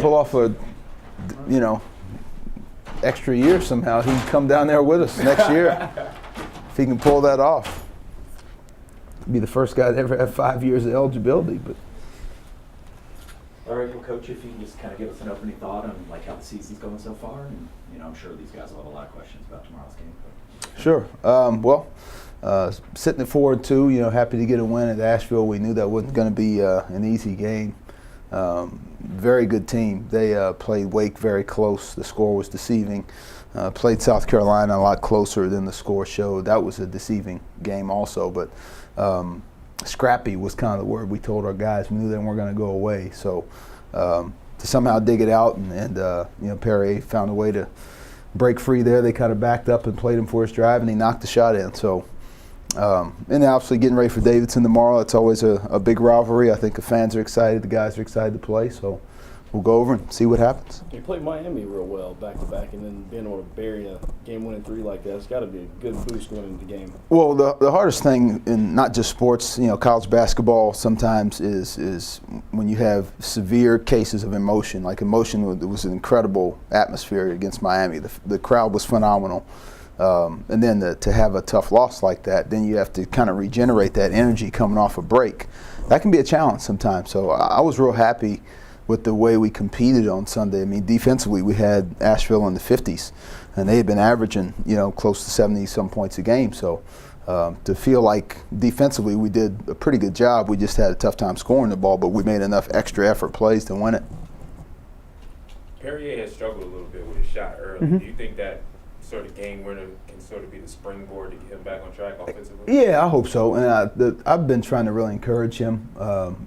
pull off a, extra year somehow, he can come down there with us next year. If he can pull that off. Be the first guy to ever have 5 years of eligibility. But all right, well, Coach, if you can just kind of give us an opening thought on like how the season's going so far, and I'm sure these guys will have a lot of questions about tomorrow's game. But. Sure. Sitting at 4-2, happy to get a win at Asheville. We knew that wasn't going to be an easy game. Very good team. They played Wake very close. The score was deceiving. Played South Carolina a lot closer than the score showed. That was a deceiving game also, but scrappy was kind of the word we told our guys. We knew they weren't going to go away. So to somehow dig it out, and Perry found a way to break free there. They kind of backed up and played him for his drive, and he knocked the shot in. So, and obviously getting ready for Davidson tomorrow. It's always a big rivalry. I think the fans are excited. The guys are excited to play. So we'll go over and see what happens. You played Miami real well back-to-back, and then being able to bury a game-winning 3 like that, it's got to be a good boost winning the game. Well, the hardest thing in not just sports, college basketball sometimes is when you have severe cases of emotion. Like emotion, it was an incredible atmosphere against Miami. The crowd was phenomenal. And then to have a tough loss like that, then you have to kind of regenerate that energy coming off a break. That can be a challenge sometimes. So I was real happy with the way we competed on Sunday. I mean, defensively, we had Asheville in the 50s, and they had been averaging, close to 70-some points a game. So to feel like defensively we did a pretty good job, we just had a tough time scoring the ball, but we made enough extra effort plays to win it. Perrier has struggled a little bit with his shot early. Mm-hmm. Do you think that sort of game winner can sort of be the springboard to get him back on track offensively? Yeah, I hope so. And I've been trying to really encourage him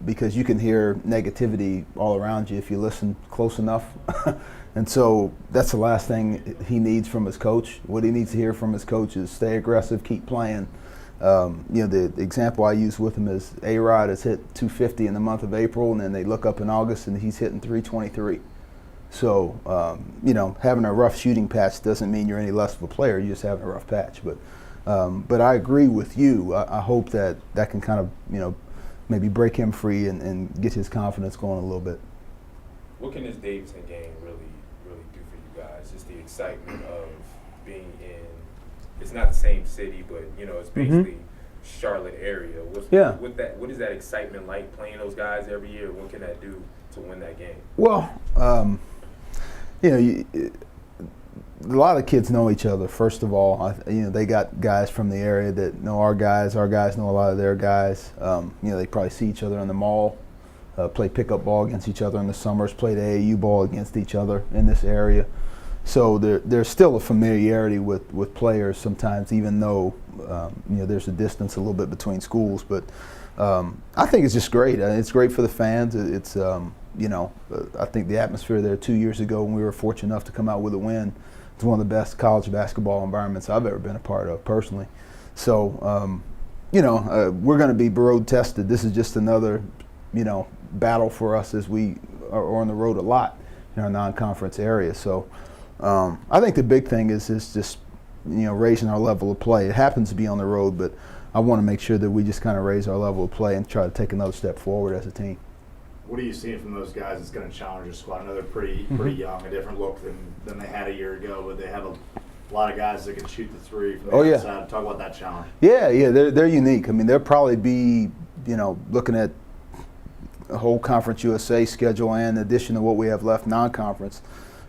because you can hear negativity all around you if you listen close enough. And so that's the last thing he needs from his coach. What he needs to hear from his coach is stay aggressive, keep playing. The example I use with him is A-Rod has hit 250 in the month of April, and then they look up in August and he's hitting 323. So, having a rough shooting patch doesn't mean you're any less of a player. You're just having a rough patch. But I agree with you. I hope that can kind of, maybe break him free and get his confidence going a little bit. What can this Davidson game really do for you guys? Just the excitement of being in, it's not the same city, but, it's basically Charlotte area. What is that excitement like playing those guys every year? What can that do to win that game? Well, a lot of kids know each other. First of all, they got guys from the area that know our guys. Our guys know a lot of their guys. They probably see each other in the mall, play pickup ball against each other in the summers, play the AAU ball against each other in this area. So there's still a familiarity with players sometimes, even though there's a distance a little bit between schools. But I think it's just great. It's great for the fans. It's I think the atmosphere there 2 years ago when we were fortunate enough to come out with a win, it's one of the best college basketball environments I've ever been a part of personally. So, we're going to be road tested. This is just another, battle for us as we are on the road a lot in our non-conference area. So I think the big thing is just, raising our level of play. It happens to be on the road, but I want to make sure that we just kind of raise our level of play and try to take another step forward as a team. What are you seeing from those guys that's going to challenge your squad? I know they're pretty young, a different look than they had a year ago, but they have a lot of guys that can shoot the three from the outside. Talk about that challenge. Yeah, they're unique. I mean, they'll probably be, looking at a whole Conference USA schedule and in addition to what we have left non-conference,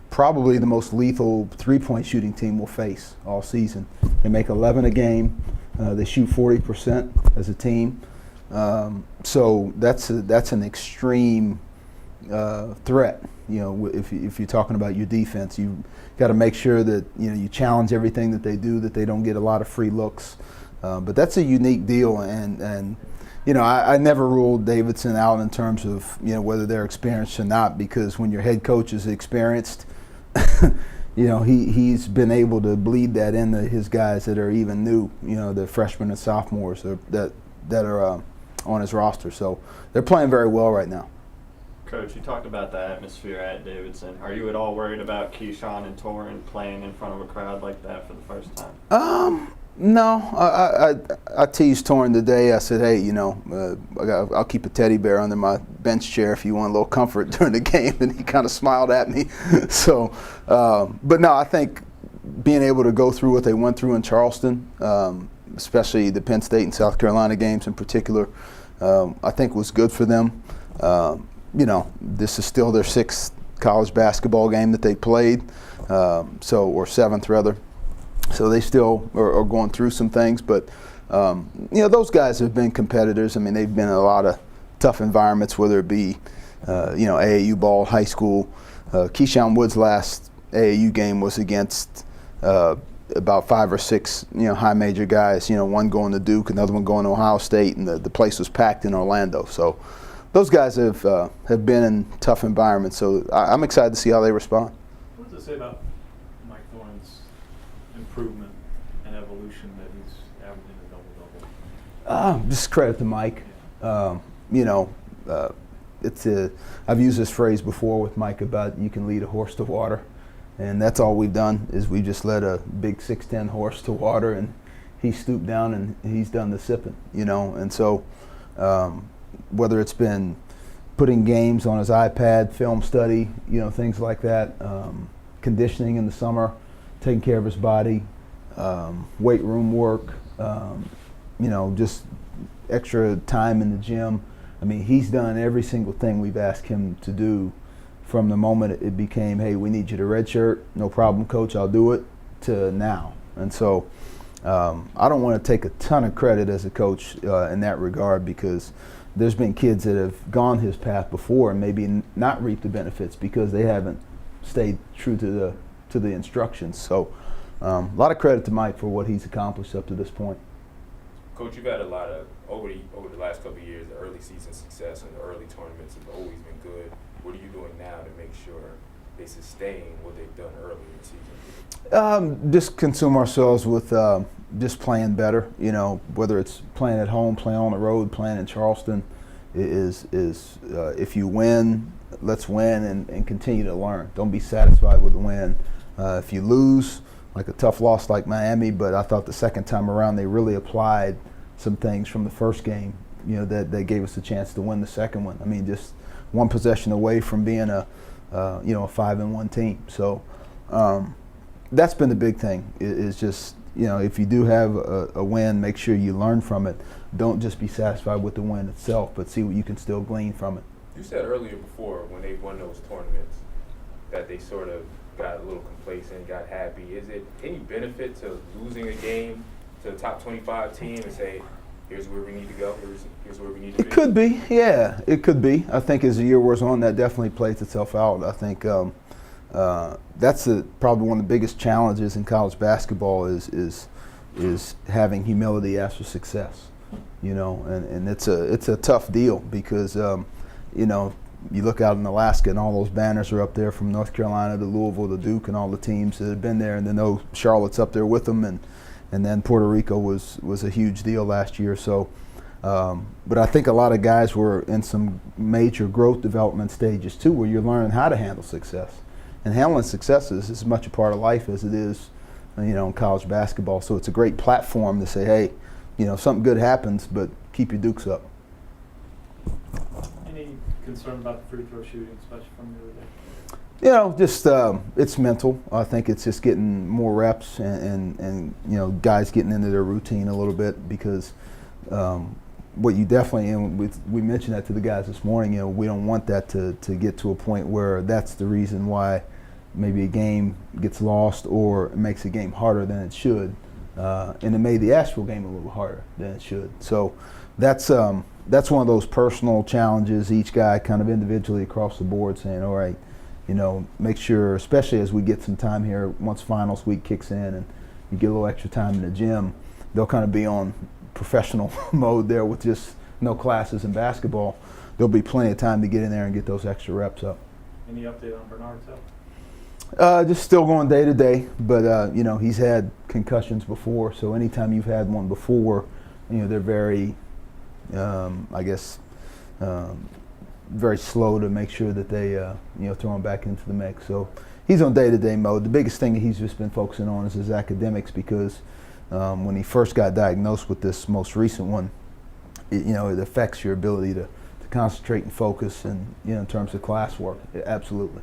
probably the most lethal three-point shooting team we'll face all season. They make 11 a game. They shoot 40% as a team. So that's an extreme threat. If you're talking about your defense, you got to make sure that you challenge everything that they do, that they don't get a lot of free looks. But that's a unique deal, and I never ruled Davidson out in terms of whether they're experienced or not, because when your head coach is experienced, he's been able to bleed that into his guys that are even new, the freshmen and sophomores that are on his roster. So they're playing very well right now. Coach, you talked about the atmosphere at Davidson. Are you at all worried about Keyshawn and Torrin playing in front of a crowd like that for the first time? No, I teased Torrin today. I said, hey, I'll keep a teddy bear under my bench chair if you want a little comfort during the game, and he kind of smiled at me. So, but no, I think being able to go through what they went through in Charleston, especially the Penn State and South Carolina games in particular, I think was good for them. This is still their 6th college basketball game that they played, or 7th rather. So they still are going through some things, but those guys have been competitors. I mean, they've been in a lot of tough environments, whether it be AAU ball, high school. Keyshawn Wood's last AAU game was against about 5 or 6 high major guys. One going to Duke, another one going to Ohio State, and the place was packed in Orlando. So those guys have been in tough environments. So I'm excited to see how they respond. What does it say about Mike Thorne's improvement and evolution that he's averaging a double-double? Just credit to Mike. I've used this phrase before with Mike about you can lead a horse to water, and that's all we've done is we just led a big 6'10" horse to water, and he stooped down and he's done the sipping, and so whether it's been putting games on his iPad, film study, things like that, conditioning in the summer, taking care of his body, weight room work, just extra time in the gym. I mean, he's done every single thing we've asked him to do from the moment it became, hey, we need you to redshirt, no problem, coach, I'll do it, to now. And so I don't want to take a ton of credit as a coach in that regard, because there's been kids that have gone his path before and maybe not reaped the benefits because they haven't stayed true to the instructions. So a lot of credit to Mike for what he's accomplished up to this point. Coach, you've had a lot of, over the last couple of years, the early season success and the early tournaments have always been good. What are you doing now to make sure they sustain what they've done earlier in the season? Just consume ourselves with just playing better. Whether it's playing at home, playing on the road, playing in Charleston, is if you win, let's win and continue to learn. Don't be satisfied with the win. If you lose, like a tough loss like Miami, but I thought the second time around they really applied some things from the first game, that gave us a chance to win the second one. I mean, just one possession away from being a 5-1 team. So that's been the big thing. Is just if you do have a win, make sure you learn from it. Don't just be satisfied with the win itself, but see what you can still glean from it. You said earlier before when they won those tournaments that they sort of got a little complacent, got happy. Is it any benefit to losing a game to a top 25 team and say, here's where we need to go, here's where we need to be? It could be, yeah, it could be. I think as the year wears on, that definitely plays itself out. I think that's probably one of the biggest challenges in college basketball is having humility after success, and it's a tough deal because you look out in Alaska and all those banners are up there from North Carolina to Louisville to Duke and all the teams that have been there, and then Charlotte's up there with them, and then Puerto Rico was a huge deal last year. So, but I think a lot of guys were in some major growth development stages too, where you're learning how to handle success, and handling success is as much a part of life as it is, in college basketball. So it's a great platform to say, hey, something good happens, but keep your dukes up. Any concern about the free throw shooting, especially from the other day? Just it's mental. I think it's just getting more reps and guys getting into their routine a little bit, because what you definitely, and we mentioned that to the guys this morning, we don't want that to get to a point where that's the reason why maybe a game gets lost or it makes a game harder than it should, and it made the Asheville game a little harder than it should. So that's one of those personal challenges, each guy kind of individually across the board saying, all right, make sure, especially as we get some time here, once finals week kicks in and you get a little extra time in the gym, they'll kind of be on professional mode there with just no classes in basketball. There'll be plenty of time to get in there and get those extra reps up. Any update on Bernard's health? Just still going day to day, but he's had concussions before, so anytime you've had one before, they're very, very slow to make sure that they, throw him back into the mix. So he's on day-to-day mode. The biggest thing that he's just been focusing on is his academics, because When he first got diagnosed with this most recent one, it affects your ability to concentrate and focus, and in terms of classwork, absolutely.